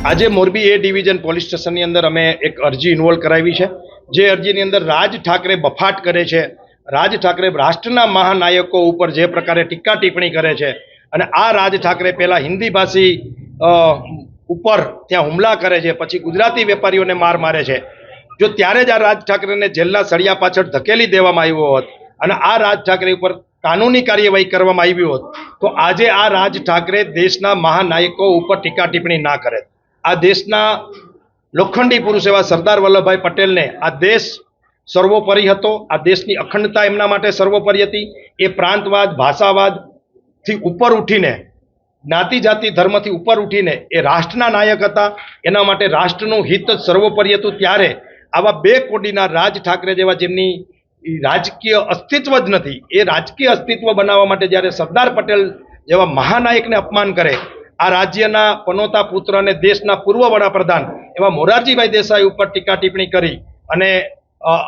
आज मोरबी ए division police station अंदर अमे एक अरजी इन्वोल्व करावी है। जे अरजी अंदर राज ठाकरे बफाट करे छे, राज ठाकरे राष्ट्रना महानायकों ऊपर जे प्रकारे टीका टिप्पणी करे छे अने आ राज ठाकरे पहला हिंदी भाषी ऊपर त्या हुमला करे छे, पछी गुजराती वेपारीओने मार मारे छे। जो त्यारे ज आ राज ठाकरेने जेलना सळिया पाछळ धकेली देवामां आव्यो होत अने आ राज ठाकरे ऊपर कानूनी कार्यवाही करवामां आवी होत तो आजे आ राज ठाकरे देशना महानायकों ऊपर टीका टिप्पणी ना करे। आ देशना लोखंडी पुरुष एवा सरदार वल्लभभाई पटेल ने आ देश सर्वोपरि हतो, आ देशनी अखंडता एमना माटे सर्वोपरि हती। ए प्रांतवाद भाषावाद थी ऊपर उठीने ज्ञाति जाति धर्म थी ऊपर उठीने ए राष्ट्રના નાયક હતા, એના માટે રાષ્ટ્રનું હિત જ સર્વોપરી હતું। ત્યારે આવા બે કોડીના રાજ ઠાકરે જેવા જેમની રાજકીય અસ્તિત્વ જ નથી, એ રાજકીય અસ્તિત્વ બનાવવા માટે જ્યારે સરદાર પટેલ જેવા મહાનાયકને અપમાન કરે, આ રાજ્યના પનોતા પુત્ર અને દેશના પૂર્વ વડાપ્રધાન એવા મોરારજીભાઈ દેસાઈ ઉપર ટીકા ટિપ્પણી કરી અને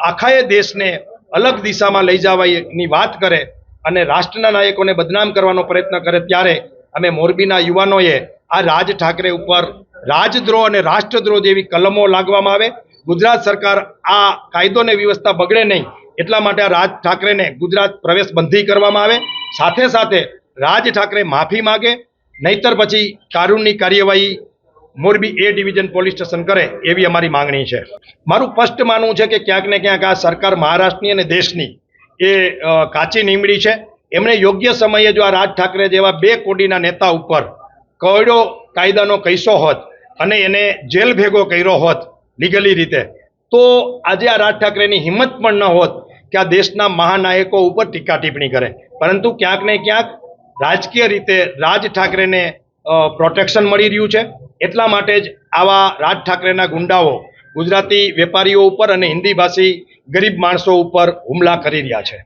આખાએ દેશને અલગ દિશામાં લઈ જવાની વાત કરે અને રાષ્ટ્રના નાયકોને બદનામ કરવાનો પ્રયત્ન કરે, ત્યારે અમે મોરબીના યુવાનોએ આ રાજ ઠાકરે ઉપર રાજદ્રોહ અને રાષ્ટ્રદ્રોહ જેવી કલમો લાગવામાં આવે। ગુજરાત સરકાર આ કાયદો ને વ્યવસ્થા બગડે નહીં એટલા માટે આ રાજ ઠાકરેને ગુજરાત પ્રવેશ બંધી કરવામાં આવે। સાથે સાથે રાજ ઠાકરે માફી માગે, નહીતર પછી કાનૂની કાર્યવાહી મોરબી ए डिविजन पोलीस स्टेशन करे एवी अमारी मांगणी है। मारू स्पष्ट मानवुं छे के क्यांक ने क्यांक आ सरकार महाराष्ट्रनी अने देशनी ए काची नीमड़ी है। एमणे योग्य समये जो आ राज ठाकरे जेवा बे कोडीना नेता उपर कड़ो कायदानो कैसो होत अने एने जेल भेगो कर्यो होत लीगली रीते, तो आज आ राज ठाकरेनी हिम्मत पण न होत कि आ देशना महानायकों उपर टीका टिप्पणी करे। परंतु क्यांक ने क्यांक राजकीय रीते राज ठाकरेने प्रोटेक्शन मळी रह्युं छे, એટલા માટે જ આવા રાજ ઠાકરેના ગુંડાઓ ગુજરાતી વેપારીઓ ઉપર અને હિન્દી ભાષી ગરીબ માણસો ઉપર હુમલા કરી રહ્યા છે।